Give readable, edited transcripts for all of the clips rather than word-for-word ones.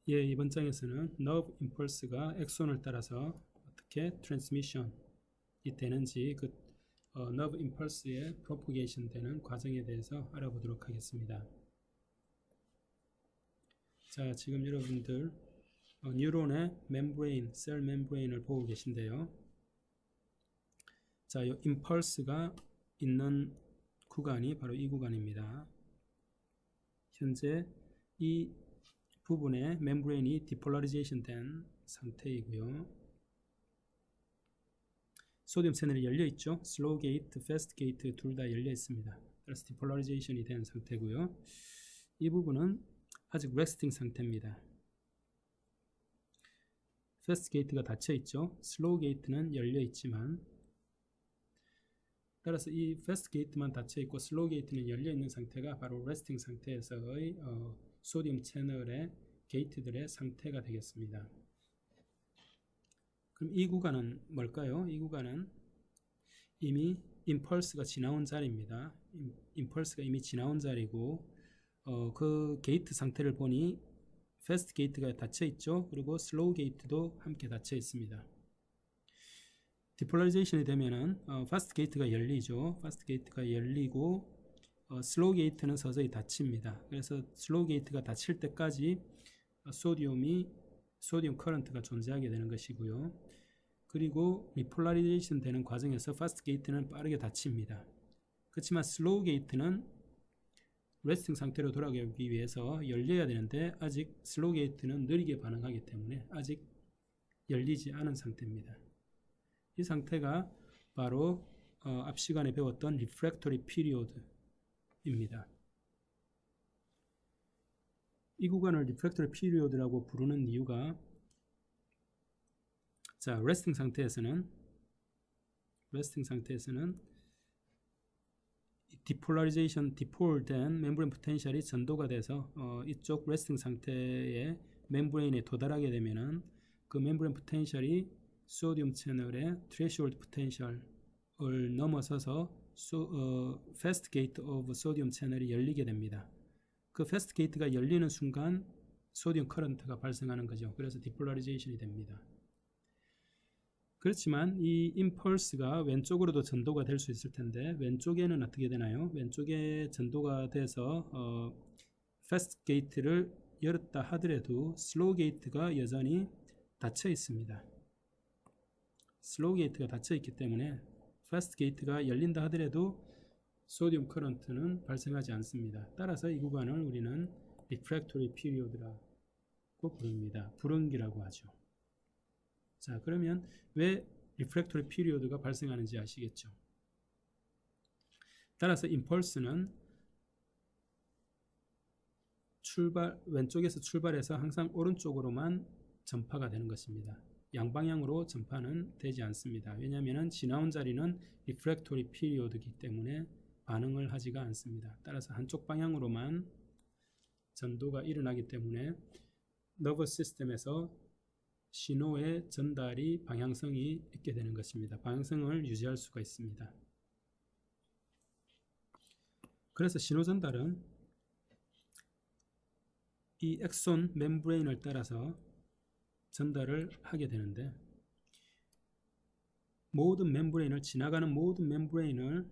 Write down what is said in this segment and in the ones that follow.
예, 이번 장에서는 nerve impulse가 엑손을 따라서 어떻게 트랜스미션이 되는지 nerve impulse의 propagation 되는 과정에 대해서 알아보도록 하겠습니다. 자, 지금 여러분들 뉴런의 멤브레인, 셀 멤브레인을 보고 계신데요. 자, 이 impulse가 있는 구간이 바로 이 구간입니다. 현재 이 부분에 멤브레인이 디폴라리제이션 된 상태이고요. 소디움 채널이 열려 있죠. 슬로우 게이트, 패스트 게이트 둘 다 열려 있습니다. 그래서 디폴라리제이션이 된 상태고요. 이 부분은 아직 레스팅 상태입니다. 패스트 게이트가 닫혀 있죠. 슬로우 게이트는 열려 있지만, 따라서 이 패스트 게이트만 닫혀 있고 슬로우 게이트는 열려 있는 상태가 바로 레스팅 상태에서의 소디움 채널의 게이트들의 상태가 되겠습니다. 그럼 이 구간은 뭘까요? 이 구간은 이미 임펄스가 지나온 자리입니다. 임펄스가 이미 지나온 자리고 그 게이트 상태를 보니 패스트 게이트가 닫혀 있죠. 그리고 슬로우 게이트도 함께 닫혀 있습니다. 디폴라리제이션이 되면은 패스트 게이트가 열리죠. 패스트 게이트가 열리고 슬로우 게이트는 서서히 닫힙니다. 그래서 슬로우 게이트가 닫힐 때까지 소디움 커런트가 존재하게 되는 것이고요. 그리고 리폴라리제이션 되는 과정에서 패스트 게이트는 빠르게 닫힙니다. 그렇지만 슬로우 게이트는 레스팅 상태로 돌아가기 위해서 열려야 되는데 아직 슬로우 게이트는 느리게 반응하기 때문에 아직 열리지 않은 상태입니다. 이 상태가 바로 앞 시간에 배웠던 리프랙토리 피리오드입니다. 이 구간을 리프랙토리 피리오드라고 부르는 이유가, 자, 레스팅 상태에서는 디폴라리제이션, 디폴된 멤브레인 포텐셜이 전도가 돼서 이쪽 레스팅 상태의 멤브레인에 도달하게 되면은 그 멤브레인 포텐셜이 소디움 채널의 threshold 포텐셜을 넘어서서 fast gate of sodium 채널이 열리게 됩니다. 그 fast gate가 열리는 순간 소디움 커런트가 발생하는 거죠. 그래서 디폴라리제이션이 됩니다. 그렇지만 이 임펄스가 왼쪽으로도 전도가 될 수 있을 텐데 왼쪽에는 어떻게 되나요? 왼쪽에 전도가 돼서 fast gate를 열었다 하더라도 슬로우 게이트가 여전히 닫혀 있습니다. 슬로우 게이트가 닫혀 있기 때문에 패스트 게이트가 열린다 하더라도 소디움 커런트는 발생하지 않습니다. 따라서 이 구간을 우리는 리프랙토리 피리오드라고 부릅니다. 불응기라고 하죠. 자, 그러면 왜 리프랙토리 피리오드가 발생하는지 아시겠죠? 따라서 임펄스는 왼쪽에서 출발해서 항상 오른쪽으로만 전파가 되는 것입니다. 양방향으로 전파는 되지 않습니다. 왜냐하면 지나온 자리는 리프랙토리 피리오드이기 때문에 반응을 하지가 않습니다. 따라서 한쪽 방향으로만 전도가 일어나기 때문에 너버스 시스템에서 신호의 전달이 방향성이 있게 되는 것입니다. 방향성을 유지할 수가 있습니다. 그래서 신호 전달은 이 엑손 멤브레인을 따라서 전달을 하게 되는데 지나가는 모든 멤브레인을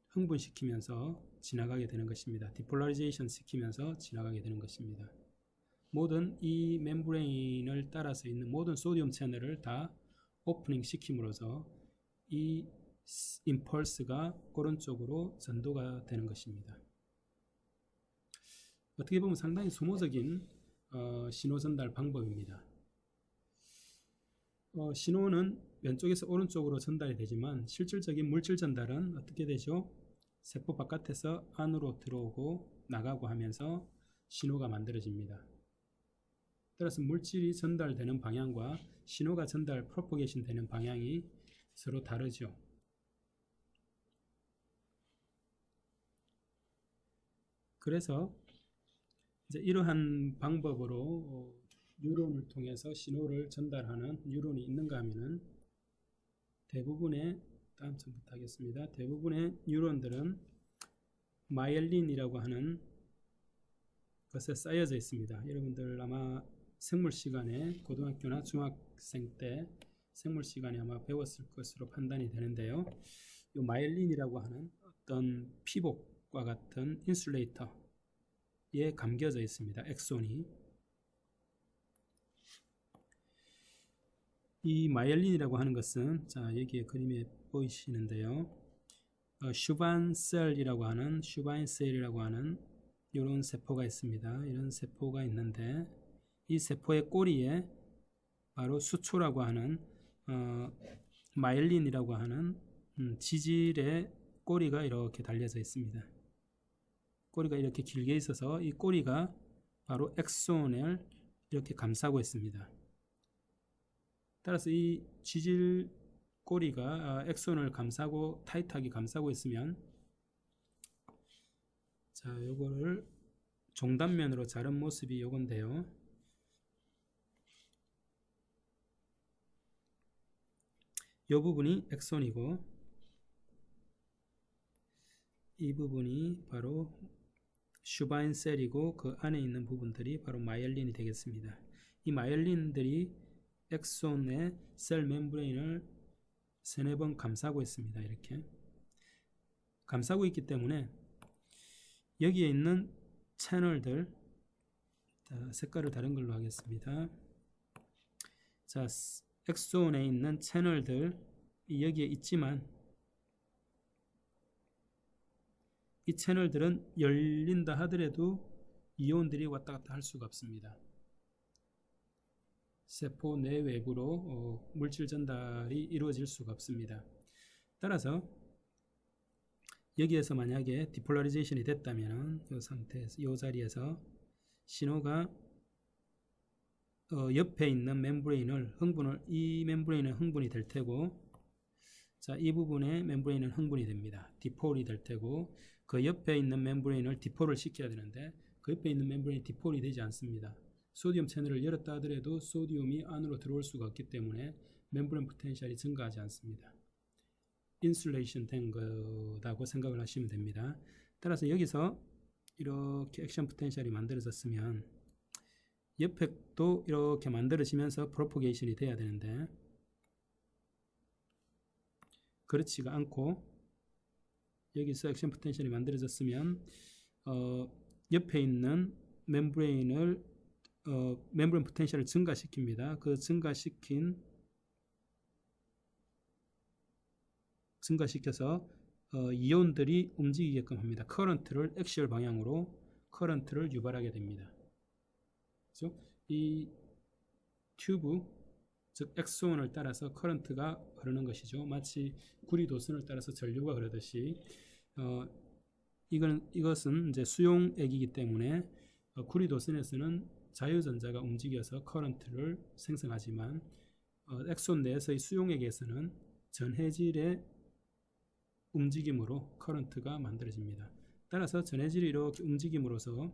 흥분시키면서 지나가게 되는 것입니다. 디폴라리제이션 시키면서 지나가게 되는 것입니다. 모든 이 멤브레인을 따라서 있는 모든 소디움 채널을 다 오프닝 시킴으로써 이 임펄스가 오른쪽으로 전도가 되는 것입니다. 어떻게 보면 상당히 소모적인 신호 전달 방법입니다. 신호는 왼쪽에서 오른쪽으로 전달이 되지만 실질적인 물질 전달은 어떻게 되죠? 세포 바깥에서 안으로 들어오고 나가고 하면서 신호가 만들어집니다. 따라서 물질이 전달되는 방향과 신호가 프로포게이션 되는 방향이 서로 다르죠. 그래서 이제 이러한 방법으로 뉴런을 통해서 신호를 전달하는 뉴런이 있는가 하면은 다음 장부터 하겠습니다. 대부분의 뉴런들은 마이엘린이라고 하는 것에 쌓여져 있습니다. 여러분들 아마 생물 시간에 고등학교나 중학생 때 생물 시간에 아마 배웠을 것으로 판단이 되는데요. 이 마이엘린이라고 하는 어떤 피복과 같은 인슐레이터에 감겨져 있습니다. 엑손이. 이 마이엘린이라고 하는 것은 자 여기에 그림에 보이시는데요. 슈반셀이라고 하는 이런 세포가 있습니다. 이런 세포가 있는데 이 세포의 꼬리에 바로 수초라고 하는 마이엘린이라고 하는 지질의 꼬리가 이렇게 달려져 있습니다. 꼬리가 이렇게 길게 있어서 이 꼬리가 바로 엑손을 이렇게 감싸고 있습니다. 따라서 이 지질 꼬리가 엑손을 감싸고 타이트하게 감싸고 있으면 자 요거를 종단면으로 자른 모습이 요건데요. 요 부분이 엑손이고 이 부분이 바로 슈바인셀이고 그 안에 있는 부분들이 바로 마이엘린이 되겠습니다. 이 마이엘린들이 엑손의 셀 멤브레인을 3-4번 감싸고 있습니다. 이렇게 감싸고 있기 때문에 여기에 있는 채널들 색깔을 다른 걸로 하겠습니다. 자 엑손에 있는 채널들 여기에 있지만 이 채널들은 열린다 하더라도 이온들이 왔다 갔다 할 수가 없습니다. 세포 내외부로 물질 전달이 이루어질 수가 없습니다. 따라서 여기에서 만약에 디폴라리제이션이 됐다면 이 상태에서 이 자리에서 신호가 옆에 있는 멤브레인을 이 멤브레인은 흥분이 될 테고 자, 이 부분의 멤브레인은 흥분이 됩니다. 디폴이 될 테고 그 옆에 있는 멤브레인을 디폴을 시켜야 되는데 그 옆에 있는 멤브레인이 디폴이 되지 않습니다. 소디움 채널을 열었다 하더라도 소디움이 안으로 들어올 수가 없기 때문에 멤브레인 포텐셜이 증가하지 않습니다. 인슐레이션 된 거라고 생각을 하시면 됩니다. 따라서 여기서 이렇게 액션 포텐셜이 만들어졌으면 옆에 또 이렇게 만들어지면서 프로포게이션이 돼야 되는데 그렇지가 않고 여기서 액션 포텐셜이 만들어졌으면 옆에 있는 멤브레인 포텐셜을 증가시킵니다. 그 증가시켜서 이온들이 움직이게끔 합니다. 커런트를 액시얼 방향으로 커런트를 유발하게 됩니다. 그렇죠? 이 튜브 즉 엑손을 따라서 커런트가 흐르는 것이죠. 마치 구리도선을 따라서 전류가 흐르듯이 이것은 이제 수용액이기 때문에 구리도선에서는 자유전자가 움직여서 커런트를 생성하지만 엑손 내에서의 수용액에서는 전해질의 움직임으로 커런트가 만들어집니다. 따라서 전해질이 이렇게 움직임으로써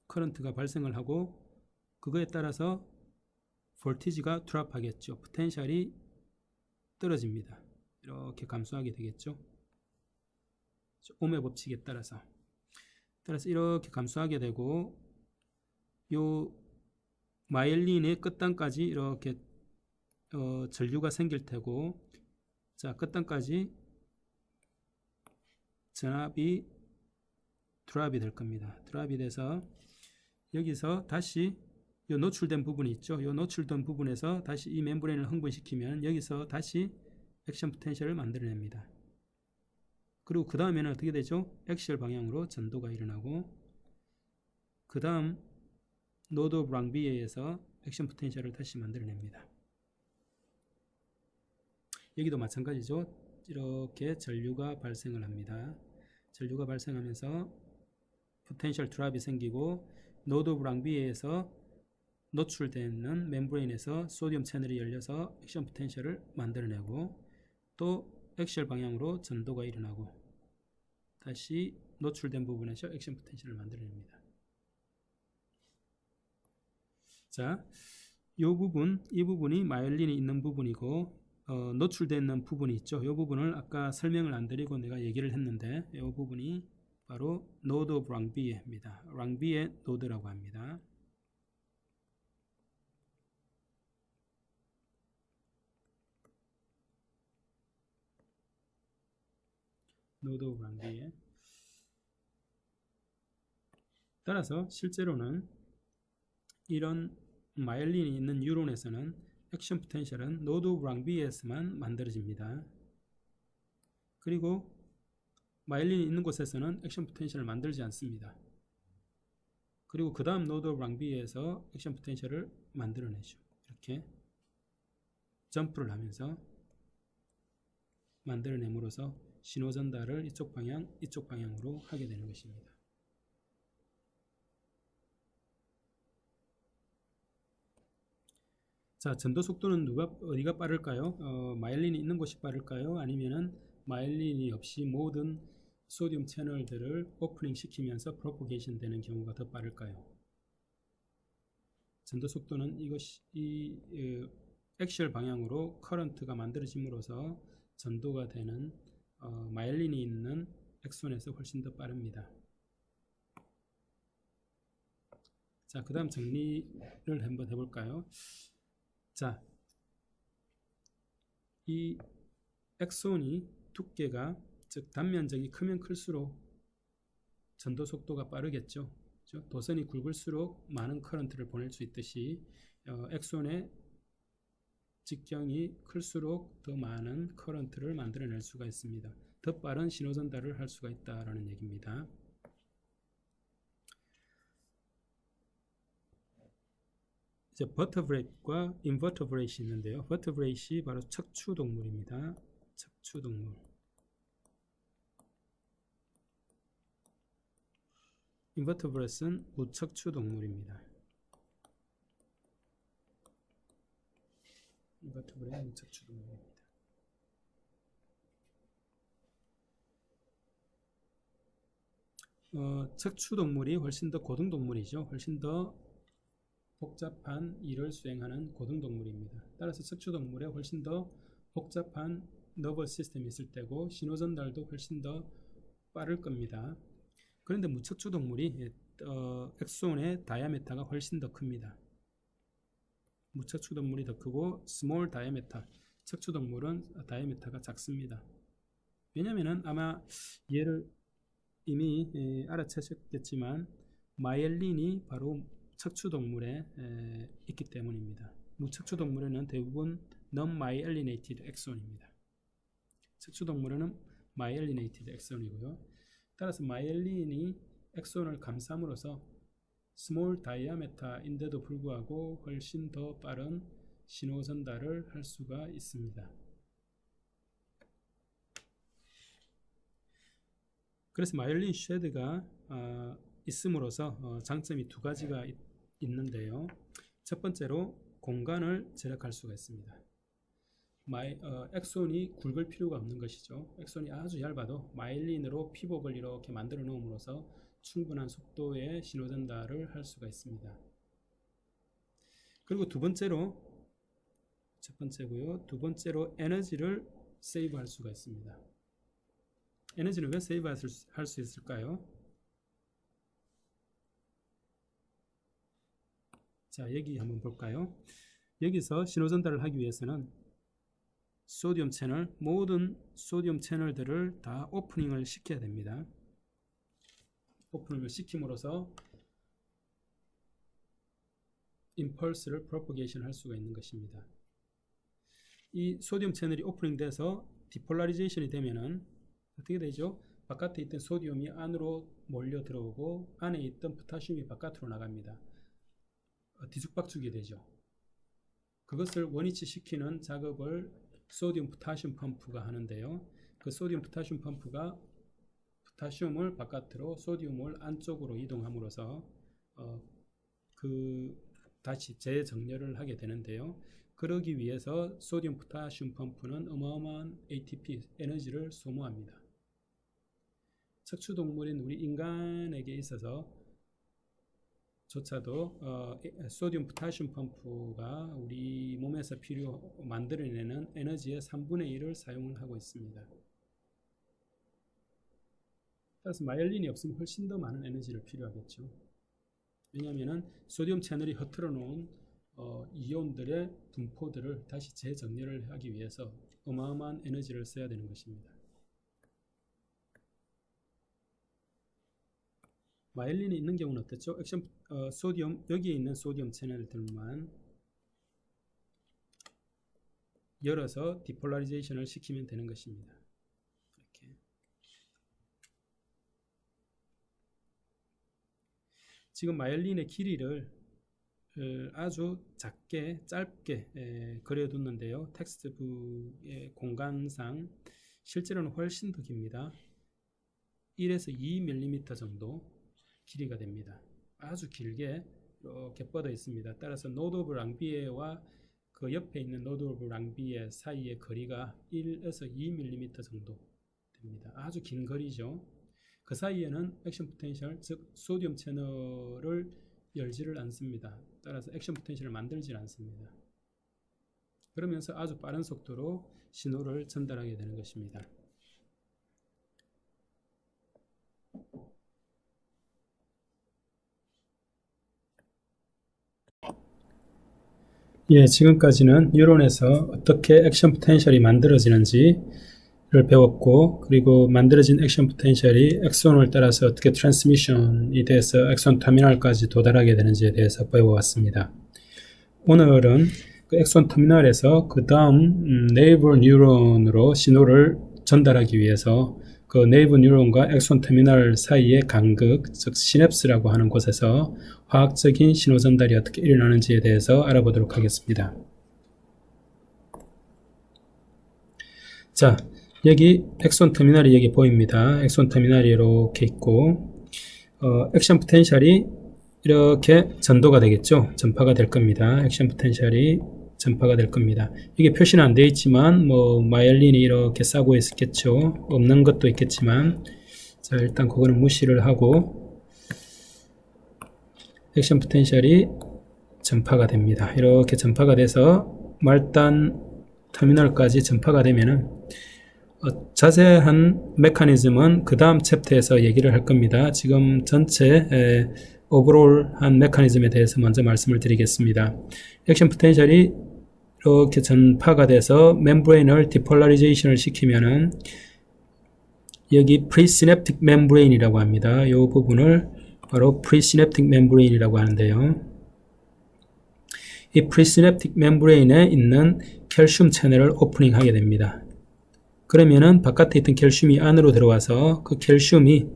커런트가 발생을 하고 그거에 따라서 볼티지가 드랍하겠죠. 포텐셜이 떨어집니다. 이렇게 감소하게 되겠죠. 옴의 법칙에 따라서 이렇게 감소하게 되고 요 마이엘린의 끝단까지 이렇게 전류가 생길 테고 자 끝단까지 전압이 드랍이 될 겁니다. 드랍이 돼서 여기서 다시 요 노출된 부분이 있죠. 요 노출된 부분에서 다시 이 멤브레인을 흥분시키면 여기서 다시 액션 포텐셜을 만들어냅니다. 그리고 그 다음에는 어떻게 되죠? 액시얼 방향으로 전도가 일어나고 그 다음 노드 오브 랑비에에서 액션 포텐셜을 다시 만들어냅니다. 여기도 마찬가지죠. 이렇게 전류가 발생을 합니다. 전류가 발생하면서 포텐셜 드랍이 생기고 노드 오브 랑비에에서 노출되는 멤브레인에서 소디움 채널이 열려서 액션 포텐셜을 만들어내고 또 액시얼 방향으로 전도가 일어나고 다시 노출된 부분에서 액션 포텐셜을 만들어냅니다. 자, 이 부분이 마이엘린이 있는 부분이고 노출되는 부분이 있죠. 이 부분을 아까 설명을 안 드리고 내가 얘기를 했는데 이 부분이 바로 node of 랑비에입니다. 랑비에 노드라고 합니다. node of 랑비에. 따라서 실제로는 이런 마이엘린이 있는 뉴런에서는 액션 포텐셜은 node of 랑비에에서만 만들어집니다. 그리고 마이엘린이 있는 곳에서는 액션 포텐셜을 만들지 않습니다. 그리고 그 다음 노드 오브 랑비에서 액션 포텐셜을 만들어내죠. 이렇게 점프를 하면서 만들어냄으로써 신호 전달을 이쪽 방향으로 하게 되는 것입니다. 자, 전도 속도는 어디가 빠를까요? 마이엘린이 있는 곳이 빠를까요? 아니면은 마이엘린이 없이 모든 소디움 채널들을 오프닝 시키면서 프로포게이션 되는 경우가 더 빠를까요? 전도 속도는 이 액시얼 방향으로 커런트가 만들어짐으로써 전도가 되는 마이엘린이 있는 엑손에서 훨씬 더 빠릅니다. 자, 그 다음 정리를 한번 해볼까요? 자, 이 엑손이 두께가 즉 단면적이 크면 클수록 전도 속도가 빠르겠죠. 그렇죠? 도선이 굵을수록 많은 커런트를 보낼 수 있듯이 엑손의 직경이 클수록 더 많은 커런트를 만들어낼 수가 있습니다. 더 빠른 신호 전달을 할 수가 있다라는 얘기입니다. 이제 버터브레이트와 인버터브레이트이 있는데요. 버터브레이트이 바로 척추 동물입니다. 척추 동물. 인버터브레이트는 무척추 동물입니다. 인버터브레이트 무척추 동물입니다. 척추 동물이 훨씬 더 고등 동물이죠. 훨씬 더 복잡한 일을 수행하는 고등 동물입니다. 따라서 척추 동물에 훨씬 더 복잡한 너버스 시스템이 있을 때고 신호 전달도 훨씬 더 빠를 겁니다. 그런데 무척추 동물이 엑손의 다이아메타가 훨씬 더 큽니다. 무척추 동물이 더 크고 스몰 다이아메타, 척추 동물은 다이아메타가 작습니다. 왜냐면은 아마 얘를 이미 알아채셨겠지만 마이엘린이 바로 척추 동물에 있기 때문입니다. 무척추 동물에는 대부분 non-myelinated 엑손입니다. 척추 동물에는 myelinated 엑손이고요. 따라서 마이엘린이 엑손을 감싸므로써 스몰 다이아메타인데도 불구하고 훨씬 더 빠른 신호 전달을 할 수가 있습니다. 그래서 마이엘린 쉐드가 있음으로써 장점이 두 가지가 있는데요. 첫 번째로 공간을 절약할 수가 있습니다. 엑손이 굵을 필요가 없는 것이죠. 엑손이 아주 얇아도 마이엘린으로 피복을 이렇게 만들어 놓음으로써 충분한 속도의 신호 전달을 할 수가 있습니다. 그리고 두 번째로, 첫 번째고요. 두 번째로 에너지를 세이브할 수가 있습니다. 에너지를 왜 세이브할 수 있을까요? 자, 여기 한번 볼까요? 여기서 신호 전달을 하기 위해서는 소디움 채널, 모든 소디움 채널들을 다 오프닝을 시켜야 됩니다. 오프닝을 시킴으로써 임펄스를 프로포게이션 할 수가 있는 것입니다. 이 소디움 채널이 오프닝 돼서 디폴라리제이션이 되면은 어떻게 되죠? 바깥에 있던 소디움이 안으로 몰려 들어오고 안에 있던 포타슘이 바깥으로 나갑니다. 뒤죽박죽이 되죠. 그것을 원위치 시키는 작업을 소디움 포타슘 펌프가 하는데요. 그 소디움 포타슘 펌프가 포타슘을 바깥으로 소디움을 안쪽으로 이동함으로써 다시 재정렬을 하게 되는데요. 그러기 위해서 소디움 포타슘 펌프는 어마어마한 ATP 에너지를 소모합니다. 척추동물인 우리 인간에게 있어서 조차도 소디움 포타슘 펌프가 우리 몸에서 만들어내는 에너지의 3분의 1을 사용을 하고 있습니다. 따라서 마이엘린이 없으면 훨씬 더 많은 에너지를 필요하겠죠. 왜냐하면 소디움 채널이 흐트러 놓은 이온들의 분포들을 다시 재정렬을 하기 위해서 어마어마한 에너지를 써야 되는 것입니다. 마이엘린이 있는 경우는 어떻죠? 소디움, 여기에 있는 소디움 채널들만 열어서 디폴라리제이션을 시키면 되는 것입니다. 이렇게. 지금 마이엘린의 길이를 아주 작게 짧게 그려뒀는데요. 텍스트북의 공간상 실제로는 훨씬 더 깁니다. 1에서 2mm 정도 길이가 됩니다. 아주 길게 이렇게 뻗어 있습니다. 따라서 노드 오브 랑비에와 그 옆에 있는 노드 오브 랑비에 사이의 거리가 1에서 2mm 정도 됩니다. 아주 긴 거리죠. 그 사이에는 액션 포텐셜, 즉 소디움 채널을 열지를 않습니다. 따라서 액션 포텐셜을 만들지 않습니다. 그러면서 아주 빠른 속도로 신호를 전달하게 되는 것입니다. 예, 지금까지는 뉴런에서 어떻게 액션 포텐셜이 만들어지는지를 배웠고, 그리고 만들어진 액션 포텐셜이 엑손을 따라서 어떻게 트랜스미션이 돼서 엑손 터미널까지 도달하게 되는지에 대해서 배워왔습니다. 오늘은 그 엑손 터미널에서 그 다음 네이버 뉴런으로 신호를 전달하기 위해서 그 네이버 뉴런과 엑손 터미널 사이의 간극, 즉 시냅스라고 하는 곳에서 화학적인 신호 전달이 어떻게 일어나는지에 대해서 알아보도록 하겠습니다. 자, 여기 엑손 터미널이 여기 보입니다. 엑손 터미널이 이렇게 있고 액션 포텐셜이 이렇게 전도가 되겠죠. 전파가 될 겁니다. 액션 포텐셜이 전파가 될 겁니다. 이게 표시는 안 되어 있지만 뭐 마이엘린이 이렇게 싸고 있겠죠. 없는 것도 있겠지만, 자, 일단 그거는 무시를 하고 액션 포텐셜이 전파가 됩니다. 이렇게 전파가 돼서 말단 터미널까지 전파가 되면은 자세한 메커니즘은 그 다음 챕터에서 얘기를 할 겁니다. 지금 전체 오버롤한 메커니즘에 대해서 먼저 말씀을 드리겠습니다. 액션 포텐셜이 이렇게 전파가 돼서 멤브레인을 디폴라리제이션을 시키면은 여기 프리시냅틱 멤브레인이라고 합니다. 이 부분을 바로 프리시냅틱 멤브레인이라고 하는데요. 이 프리시냅틱 멤브레인에 있는 캘슘 채널을 오프닝 하게 됩니다. 그러면은 바깥에 있던 캘슘이 안으로 들어와서 그 캘슘이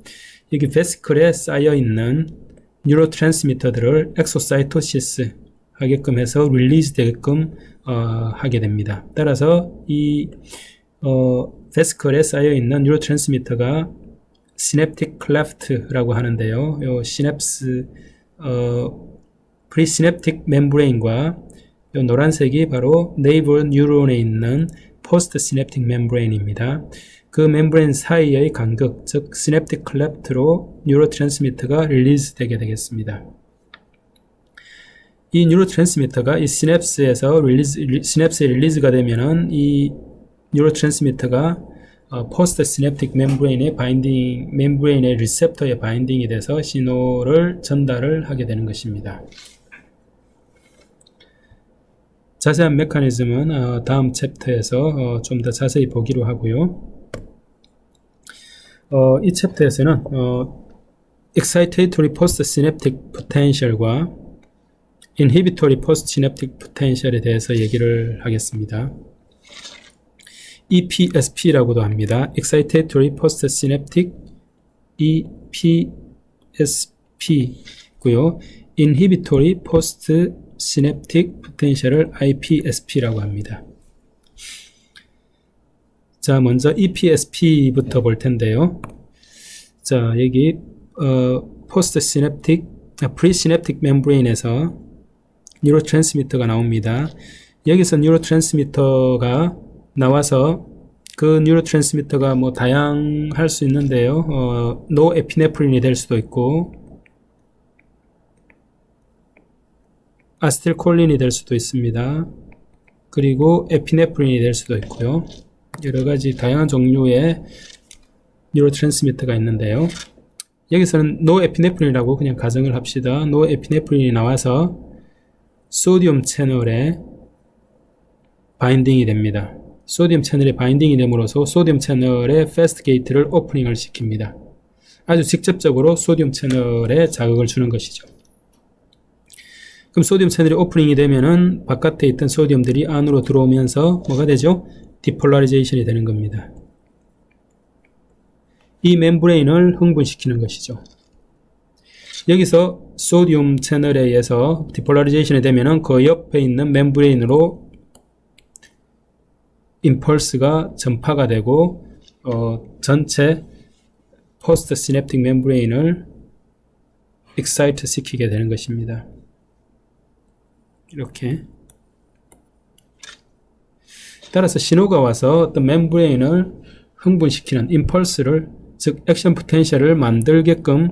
여기 베시클에 쌓여 있는 뉴로트랜스미터들을 엑소사이토시스 하게끔 해서 릴리즈 되게끔 하게 됩니다. 따라서 이 베시클에 쌓여 있는 뉴로트랜스미터가 시냅틱 클래프트라고 하는데요. 요 시냅스 프리시냅틱 멤브레인과 요 노란색이 바로 네이버 뉴런에 있는 포스트 시냅틱 멤브레인입니다. 그 멤브레인 사이의 간극, 즉 시냅틱 클래프트로 뉴로트랜스미터가 릴리즈 되게 되겠습니다. 이 뉴로트랜스미터가 이 시냅스에서 시냅스에 릴리즈가 되면은 이 뉴로트랜스미터가 포스트 시냅틱 멤브레인의 바인딩, 멤브레인의 리셉터에 바인딩이 돼서 신호를 전달을 하게 되는 것입니다. 자세한 메커니즘은 다음 챕터에서 좀 더 자세히 보기로 하고요. 이 챕터에서는 excitatory post-synaptic potential과 inhibitory post-synaptic potential에 대해서 얘기를 하겠습니다. EPSP라고도 합니다. excitatory post-synaptic EPSP고요. inhibitory post-synaptic potential을 IPSP라고 합니다. 자, 먼저 EPSP부터 볼 텐데요. 자, 여기 프리시냅틱 멤브레인에서 뉴로트랜스미터가 나옵니다. 여기서 뉴로트랜스미터가 나와서 그 뉴로트랜스미터가 뭐 다양할 수 있는데요. 노에피네프린이 될 수도 있고 아세틸콜린이 될 수도 있습니다. 그리고 에피네프린이 될 수도 있고요. 여러 가지 다양한 종류의 뉴로트랜스미터가 있는데요. 여기서는 노에피네프린이라고 그냥 가정을 합시다. 노에피네프린이 나와서 소디움 채널에 바인딩이 됩니다. 소디움 채널에 바인딩이 됨으로써 소디움 채널의 패스트 게이트를 오프닝을 시킵니다. 아주 직접적으로 소디움 채널에 자극을 주는 것이죠. 그럼 소디움 채널이 오프닝이 되면은 바깥에 있던 소디움들이 안으로 들어오면서 뭐가 되죠? 디폴라리제이션이 되는 겁니다. 이 멤브레인을 흥분시키는 것이죠. 여기서 소디움 채널에 의해서 디폴라리제이션이 되면은 그 옆에 있는 멤브레인으로 임펄스가 전파가 되고 전체 포스트 시냅틱 멤브레인을 익사이트 시키게 되는 것입니다. 이렇게. 따라서 신호가 와서 어떤 멤브레인을 흥분시키는 임펄스를, 즉 액션 포텐셜을 만들게끔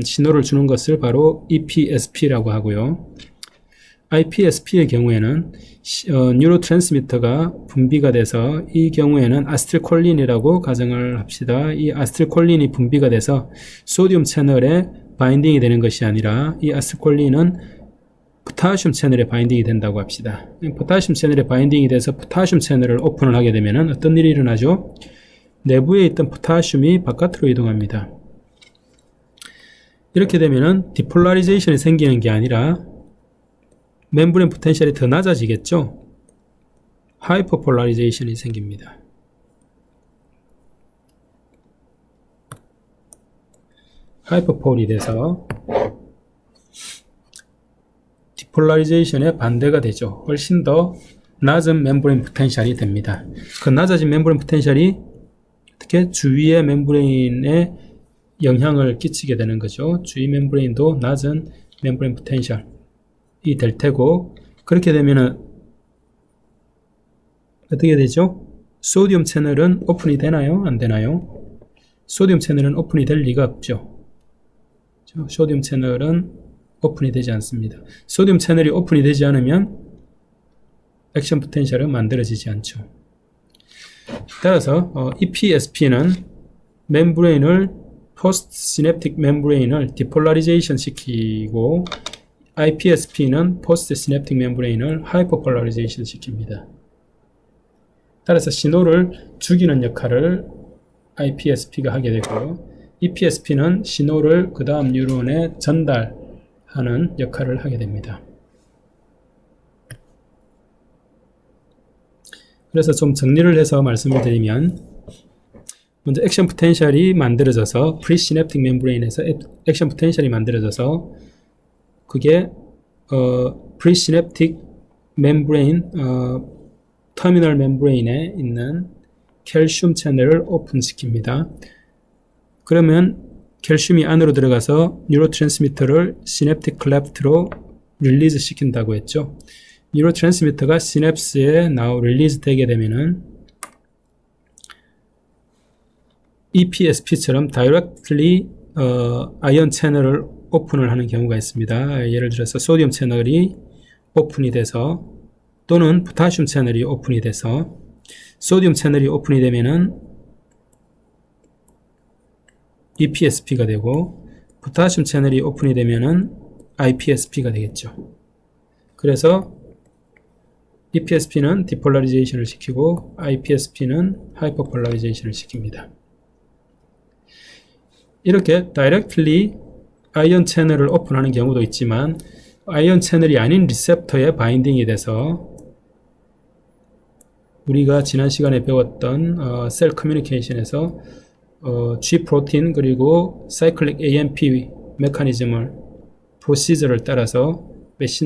신호를 주는 것을 바로 EPSP라고 하고요. IPSP의 경우에는 뉴로트랜스미터가 분비가 돼서, 이 경우에는 아스틸콜린이라고 가정을 합시다. 이 아스틸콜린이 분비가 돼서 소디움 채널에 바인딩이 되는 것이 아니라, 이 아스틸콜린은 포타슘 채널에 바인딩이 된다고 합시다. 포타슘 채널에 바인딩이 돼서 포타슘 채널을 오픈을 하게 되면 어떤 일이 일어나죠? 내부에 있던 포타슘이 바깥으로 이동합니다. 이렇게 되면 디폴라리제이션이 생기는 게 아니라 멤브레인 포텐셜이 더 낮아지겠죠? 하이퍼폴라리제이션이 생깁니다. 하이퍼폴이 돼서 디폴라리제이션의 반대가 되죠. 훨씬 더 낮은 멤브레인 포텐셜이 됩니다. 그 낮아진 멤브레인 포텐셜이 어떻게 주위의 멤브레인에 영향을 끼치게 되는 거죠. 주위 멤브레인도 낮은 멤브레인 포텐셜이 될 테고, 그렇게 되면은 어떻게 되죠? 소디움 채널은 오픈이 되나요? 안 되나요? 소디움 채널은 오픈이 될 리가 없죠. 소디움 채널은 오픈이 되지 않습니다. 소디움 채널이 오픈이 되지 않으면 액션 포텐셜은 만들어지지 않죠. 따라서 EPSP는 멤브레인을, 포스트 시냅틱 멤브레인을 디폴라리제이션 시키고, IPSP는 포스트 시냅틱 멤브레인을 하이퍼폴라리제이션 시킵니다. 따라서 신호를 죽이는 역할을 IPSP가 하게 되고요. EPSP는 신호를 그 다음 뉴런에 전달하는 역할을 하게 됩니다. 그래서 좀 정리를 해서 말씀을 드리면, 먼저 액션 포텐셜이 만들어져서 프리시냅틱 멤브레인에서 액션 포텐셜이 만들어져서 그게 프리시냅틱 멤브레인, 터미널 멤브레인에 있는 캘슘 채널을 오픈시킵니다. 그러면 캘슘이 안으로 들어가서 뉴로트랜스미터를 시냅틱 클래프트로 릴리즈 시킨다고 했죠. 뉴로트랜스미터가 시냅스에 릴리즈 되게 되면은 EPSP처럼 다이렉트리 아이언 채널을 오픈을 하는 경우가 있습니다. 예를 들어서 소디움 채널이 오픈이 돼서, 또는 포타슘 채널이 오픈이 돼서, 소디움 채널이 오픈이 되면은 EPSP가 되고, 포타슘 채널이 오픈이 되면은 IPSP가 되겠죠. 그래서 EPSP는 디폴라리제이션을 시키고 IPSP는 하이퍼폴라리제이션을 시킵니다. 이렇게 다이렉트리 아이언 채널을 오픈하는 경우도 있지만, 아이언 채널이 아닌 리셉터에 바인딩이 돼서 우리가 지난 시간에 배웠던 셀 커뮤니케이션에서 G 프로틴 그리고 사이클릭 AMP 메커니즘을, 프로시저를 따라서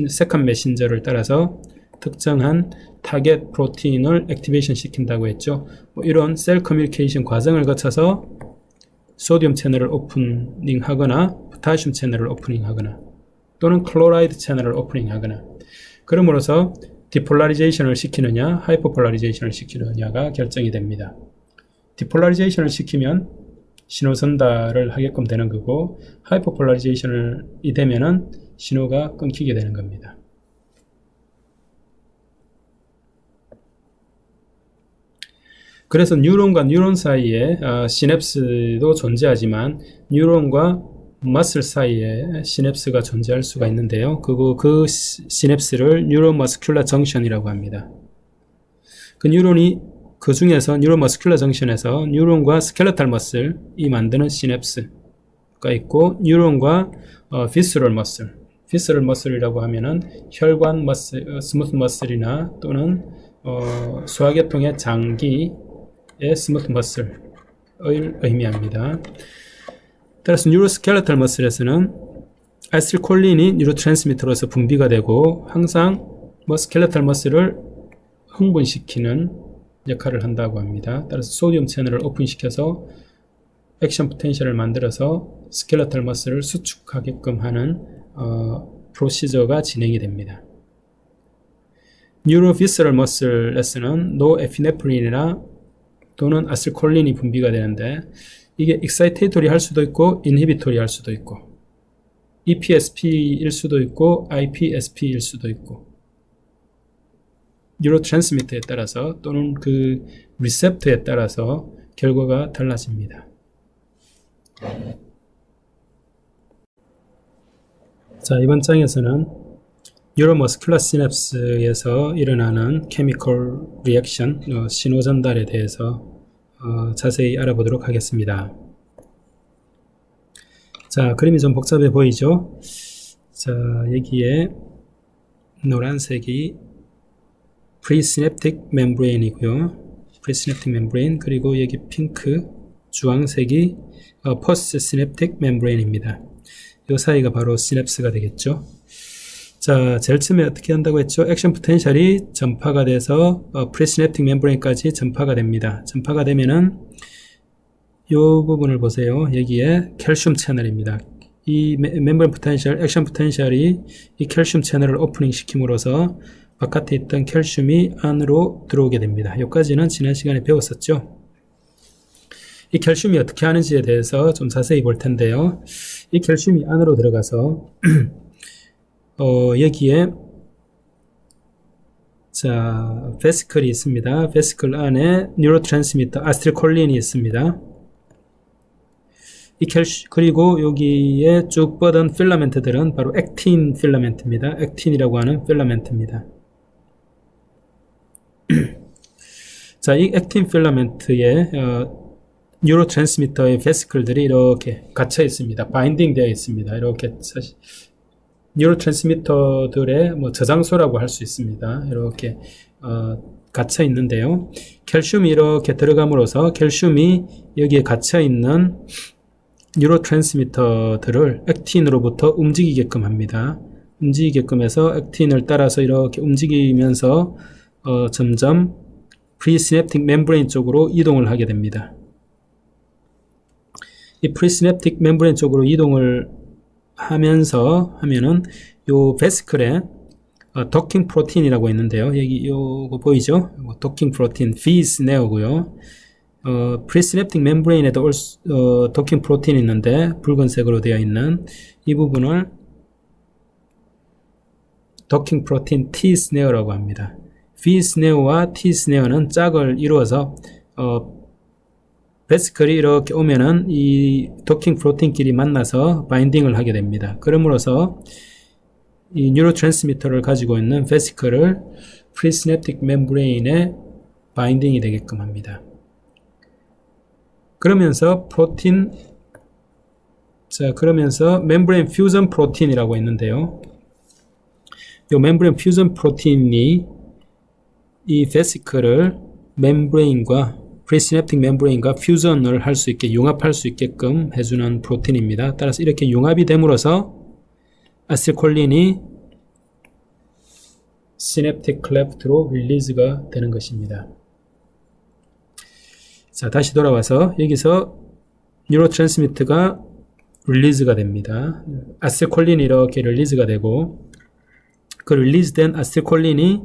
세컨 메신저를 따라서 특정한 타겟 프로틴을 액티베이션 시킨다고 했죠. 이런 셀 커뮤니케이션 과정을 거쳐서 소디움 채널을 오프닝 하거나 포타슘 채널을 오프닝 하거나 또는 클로라이드 채널을 오프닝 하거나, 그럼으로써 디폴라리제이션을 시키느냐 하이퍼폴라리제이션을 시키느냐가 결정이 됩니다. 디폴라리제이션을 시키면 신호 전달을 하게끔 되는 거고, 하이퍼폴라리제이션이 되면은 신호가 끊기게 되는 겁니다. 그래서 뉴런과 뉴런 사이에 시냅스도 존재하지만 뉴런과 머슬 사이에 시냅스가 존재할 수가 있는데요. 그 시냅스를 뉴로머스큘러 정션이라고 합니다. 그 뉴런이 그 중에서 뉴로머스큘러 정션에서 뉴런과 스켈레탈 머슬이 만드는 시냅스가 있고 뉴런과 비스럴 머슬이라고 하면은 혈관 머슬, 스무스 머슬이나 또는 소화계통의 장기의 스무스 머슬을 의미합니다. 따라서 뉴로스켈레탈 머슬에서는 아세틸콜린이 뉴로트랜스미터로서 분비가 되고 항상 스켈레탈 머슬을 흥분시키는 역할을 한다고 합니다. 따라서 소디움 채널을 오픈시켜서 액션 포텐셜을 만들어서 스켈레탈 머슬을 수축하게끔 하는 프로시저가 진행이 됩니다. 뉴로비스럴 머슬에서는 노에피네프린이나 또는 아세틸콜린이 분비가 되는데 이게 익사이테이토리 할 수도 있고 인히비토리 할 수도 있고 EPSP일 수도 있고 IPSP일 수도 있고 뉴로트랜스미터에 따라서 또는 그 리셉터에 따라서 결과가 달라집니다. 자, 이번 장에서는 뉴로머스큘러 시냅스에서 일어나는 케미컬 리액션, 신호 전달에 대해서 자세히 알아보도록 하겠습니다. 자, 그림이 좀 복잡해 보이죠? 자, 여기에 노란색이 프리시냅틱 멤브레인이고요. 프리시냅틱 멤브레인, 그리고 여기 핑크, 주황색이 포스트 시냅틱 멤브레인입니다. 이 사이가 바로 시냅스가 되겠죠. 자, 제일 처음에 어떻게 한다고 했죠? 액션 포텐셜이 전파가 돼서 프리시냅틱 멤브레인까지 전파가 됩니다. 전파가 되면은 이 부분을 보세요. 여기에 캘슘 채널입니다. 이 멤브레인 포텐셜, 액션 포텐셜이 이 캘슘 채널을 오프닝 시킴으로써 바깥에 있던 캘슘이 안으로 들어오게 됩니다. 여기까지는 지난 시간에 배웠었죠. 이 캘슘이 어떻게 하는지에 대해서 좀 자세히 볼 텐데요. 이 캘슘이 안으로 들어가서 여기에 자, 베시클이 있습니다. 베시클 안에 뉴로트랜스미터 아세틸콜린이 있습니다. 이 그리고 여기에 쭉 뻗은 필라멘트들은 바로 액틴 필라멘트입니다. 액틴이라고 하는 필라멘트입니다. 자, 이 액틴 필라멘트에 뉴로트랜스미터의 베시클들이 이렇게 갇혀 있습니다. 바인딩 되어 있습니다. 이렇게 사실 뉴로트랜스미터들의 저장소라고 할 수 있습니다. 이렇게 갇혀 있는데요. 캘슘이 이렇게 들어감으로써 캘슘이 여기에 갇혀 있는 뉴로트랜스미터들을 액틴으로부터 움직이게끔 합니다. 움직이게끔 해서 액틴을 따라서 이렇게 움직이면서 점점 프리시냅틱 멤브레인 쪽으로 이동을 하게 됩니다. 이 프리시냅틱 멤브레인 쪽으로 이동을 하면은 요 베시클에 도킹 프로틴이라고 있는데요. 여기 요거 보이죠? 도킹 프로틴 V스네어고요. 프리시냅틱 멤브레인에도 도킹 프로틴이 있는데 붉은색으로 되어 있는 이 부분을 도킹 프로틴 T스네어라고 합니다. V스네어와 T스네어는 짝을 이루어서 베시클이 이렇게 오면은 이 도킹 프로틴끼리 만나서 바인딩을 하게 됩니다. 그러므로서 이 뉴로트랜스미터를 가지고 있는 베시클을 프리시냅틱 멤브레인에 바인딩이 되게끔 합니다. 그러면서 그러면서 멤브레인 퓨전 프로틴이라고 있는데요. 이 멤브레인 퓨전 프로틴이 이 베시클을 멤브레인과 프리시냅틱 멤브레인과 퓨전을 할 수 있게 융합할 수 있게끔 해주는 프로틴입니다. 따라서 이렇게 융합이 됨으로써 아세틸콜린이 시냅틱 클레프트로 릴리즈가 되는 것입니다. 자, 다시 돌아와서 여기서 뉴로트랜스미터가 릴리즈가 됩니다. 아세틸콜린이 이렇게 릴리즈가 되고 그 릴리즈된 아세틸콜린이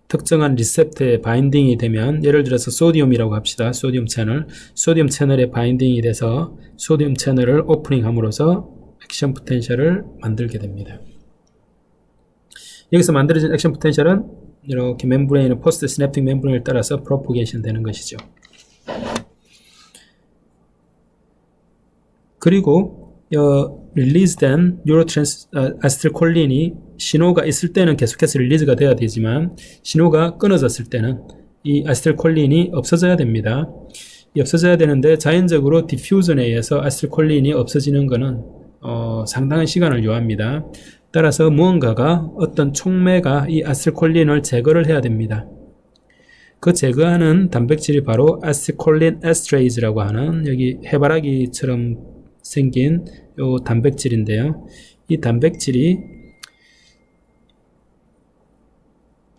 특정한 리셉터에 바인딩이 되면 예를 들어서 소디움이라고 합시다. 소디움 채널에 바인딩이 돼서 소디움 채널을 오프닝함으로써 액션 포텐셜을 만들게 됩니다. 여기서 만들어진 액션 포텐셜은 이렇게 멤브레인은 포스트 시냅틱 멤브레인을 따라서 프로포게이션 되는 것이죠. 그리고 릴리즈된 아세틸콜린이 신호가 있을 때는 계속해서 릴리즈가 돼야 되지만 신호가 끊어졌을 때는 이 아세틸콜린이 없어져야 됩니다. 없어져야 되는데 자연적으로 디퓨전에 의해서 아세틸콜린이 없어지는 것은 상당한 시간을 요합니다. 따라서 무언가가 어떤 촉매가 이 아세틸콜린을 제거를 해야 됩니다. 그 제거하는 단백질이 바로 아세틸콜린 에스트레이즈라고 하는 여기 해바라기처럼 생긴 요 단백질인데요. 이 단백질이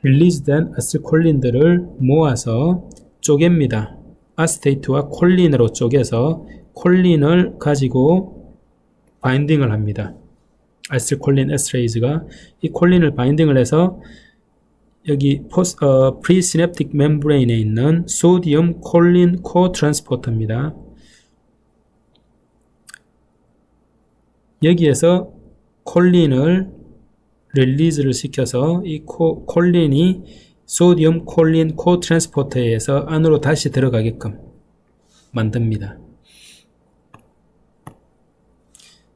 릴리즈된 아세틸콜린들을 모아서 쪼갭니다. 아세테이트와 콜린으로 쪼개서 콜린을 가지고 바인딩을 합니다. 아세틸콜린 에스트레이즈가 이 콜린을 바인딩을 해서 여기 프리시냅틱 멤브레인에 있는 소디움 콜린 코트랜스포터입니다. 여기에서 콜린을 릴리즈를 시켜서 이 콜린이 소디움 콜린 코트랜스포터에 의해서 안으로 다시 들어가게끔 만듭니다.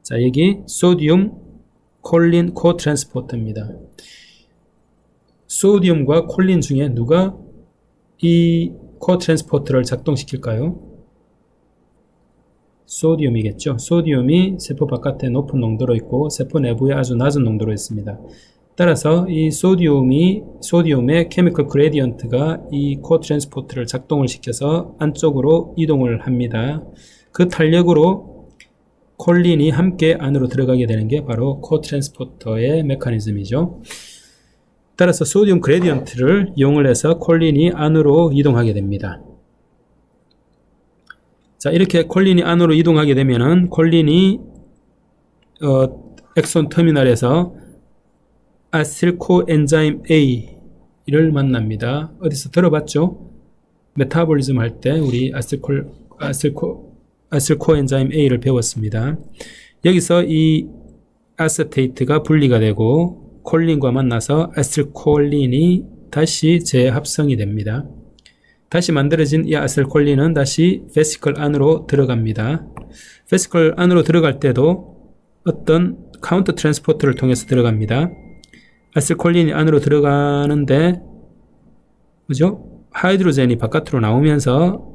자, 여기 소디움 콜린 코트랜스포터입니다. 소디움과 콜린 중에 누가 이 코트랜스포터를 작동시킬까요? 소디움이겠죠. 소디움이 세포 바깥에 높은 농도로 있고 세포 내부에 아주 낮은 농도로 있습니다. 따라서 이 소디움의 케미컬 그레디언트가 이 코트랜스포터를 작동을 시켜서 안쪽으로 이동을 합니다. 그 탄력으로 콜린이 함께 안으로 들어가게 되는 게 바로 코트랜스포터의 메커니즘이죠. 따라서 소디움 그레디언트를 이용을 해서 콜린이 안으로 이동하게 됩니다. 자, 이렇게 콜린이 안으로 이동하게 되면은 콜린이 엑손 터미널에서 아세틸코 엔자임 A를 만납니다. 어디서 들어봤죠? 메타볼리즘 할 때 우리 아세틸코 엔자임 A를 배웠습니다. 여기서 이 아세테이트가 분리가 되고 콜린과 만나서 아세틸콜린이 다시 재합성이 됩니다. 다시 만들어진 이 아세틸콜린은 다시 베시클 안으로 들어갑니다. 베시클 안으로 들어갈 때도 어떤 카운터 트랜스포터를 통해서 들어갑니다. 아세틸콜린이 안으로 들어가는데 그죠? 하이드로젠이 바깥으로 나오면서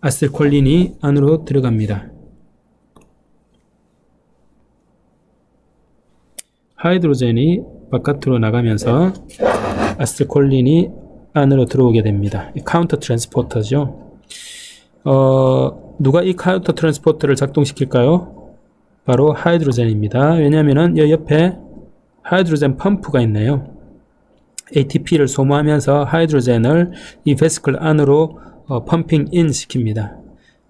아세틸콜린이 안으로 들어갑니다. 하이드로젠이 바깥으로 나가면서 아세틸콜린이 안으로 들어오게 됩니다. 이 카운터 트랜스포터죠. 누가 이 카운터 트랜스포터를 작동시킬까요? 바로 하이드로젠입니다. 왜냐하면 이 옆에 하이드로젠 펌프가 있네요. ATP를 소모하면서 하이드로젠을 이 베시클 안으로 펌핑 인 시킵니다.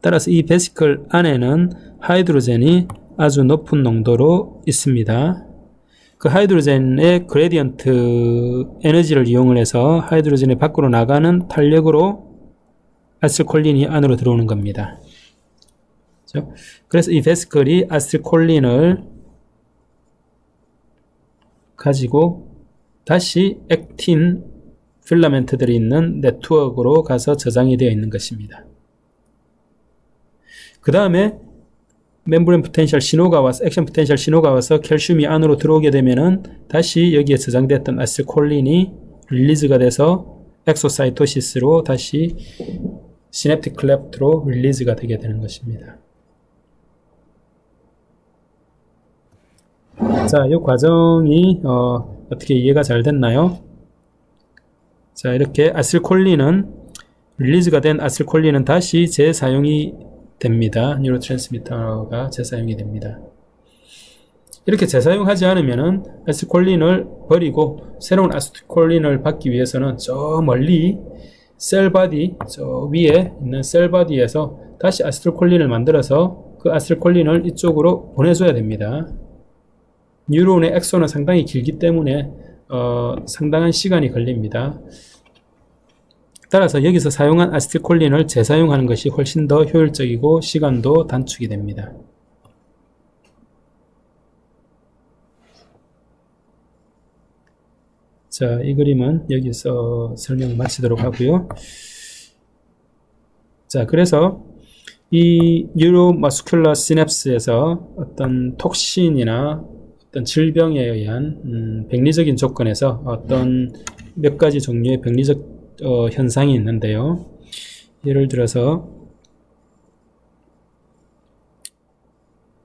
따라서 이 베시클 안에는 하이드로젠이 아주 높은 농도로 있습니다. 그 하이드로젠의 그레디언트 에너지를 이용을 해서 하이드로젠이 밖으로 나가는 탄력으로 아세틸콜린이 안으로 들어오는 겁니다. 그래서 이 베시클이 아세틸콜린을 가지고 다시 액틴 필라멘트들이 있는 네트워크로 가서 저장이 되어 있는 것입니다. 그 다음에 멤브레인 포텐셜 신호가 와서 액션 포텐셜 신호가 와서 캘슘이 안으로 들어오게 되면은 다시 여기에 저장됐던 아세틸콜린이 릴리즈가 돼서 엑소사이토시스로 다시 시냅틱 클레프트로 릴리즈가 되게 되는 것입니다. 자, 이 과정이 어떻게 이해가 잘 됐나요? 자, 이렇게 아세틸콜린은 릴리즈가 된 아세틸콜린은 다시 재사용이 됩니다. 뉴로트랜스미터가 재사용이 됩니다. 이렇게 재사용하지 않으면은 아세틸콜린을 버리고 새로운 아세틸콜린을 받기 위해서는 저 멀리 셀바디, 저 위에 있는 셀바디에서 다시 아세틸콜린을 만들어서 그 아세틸콜린을 이쪽으로 보내줘야 됩니다. 뉴론의 엑소는 상당히 길기 때문에 상당한 시간이 걸립니다. 따라서 여기서 사용한 아세틸콜린을 재사용하는 것이 훨씬 더 효율적이고 시간도 단축이 됩니다. 자, 이 그림은 여기서 설명 마치도록 하고요. 자, 그래서 이 뉴로머스큘러 시냅스에서 어떤 톡신이나 어떤 질병에 의한 병리적인 조건에서 어떤 몇 가지 종류의 병리적 현상이 있는데요. 예를 들어서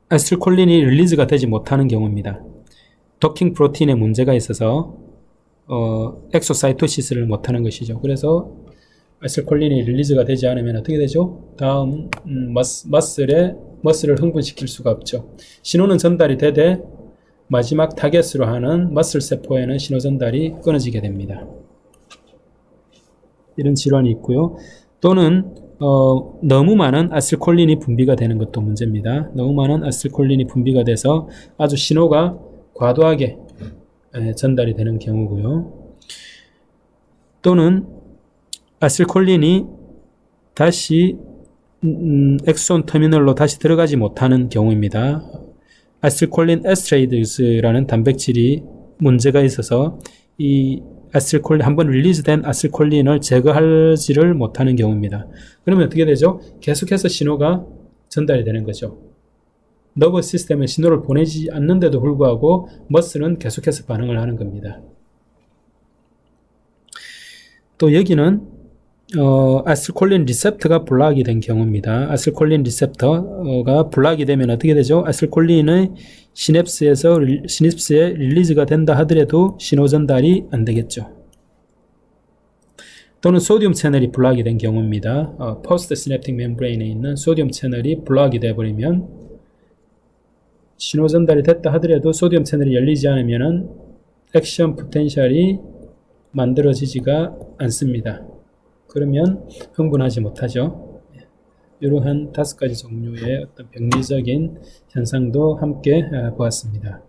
아세틸콜린이 릴리즈가 되지 못하는 경우입니다. 도킹 프로틴에 문제가 있어서 엑소사이토시스를 못하는 것이죠. 그래서 아세틸콜린이 릴리즈가 되지 않으면 어떻게 되죠? 다음 머슬을 흥분시킬 수가 없죠. 신호는 전달이 되되 마지막 타겟으로 하는 머슬 세포에는 신호 전달이 끊어지게 됩니다. 이런 질환이 있고요. 또는 너무 많은 아세틸콜린이 분비가 되는 것도 문제입니다. 너무 많은 아세틸콜린이 분비가 돼서 아주 신호가 과도하게 전달이 되는 경우고요. 또는 아세틸콜린이 다시 엑손 터미널로 다시 들어가지 못하는 경우입니다. 아세틸콜린 에스트레이드스라는 단백질이 문제가 있어서 이 아세틸콜린, 한번 릴리즈된 아세틸콜린을 제거하지를 못하는 경우입니다. 그러면 어떻게 되죠? 계속해서 신호가 전달이 되는 거죠. 너버스 시스템에 신호를 보내지 않는데도 불구하고 머슬은 계속해서 반응을 하는 겁니다. 또 여기는 아세틸콜린 리셉터가 블락이 된 경우입니다. 아세틸콜린 리셉터가 블락이 되면 어떻게 되죠? 아세틸콜린의 시냅스에 릴리즈가 된다 하더라도 신호 전달이 안 되겠죠. 또는 소디움 채널이 블락이 된 경우입니다. 포스트 시냅틱 멤브레인에 있는 소디움 채널이 블락이 되어버리면 신호 전달이 됐다 하더라도 소디움 채널이 열리지 않으면 액션 포텐셜이 만들어지지가 않습니다. 그러면 흥분하지 못하죠. 이러한 5가지 종류의 어떤 병리적인 현상도 함께 보았습니다.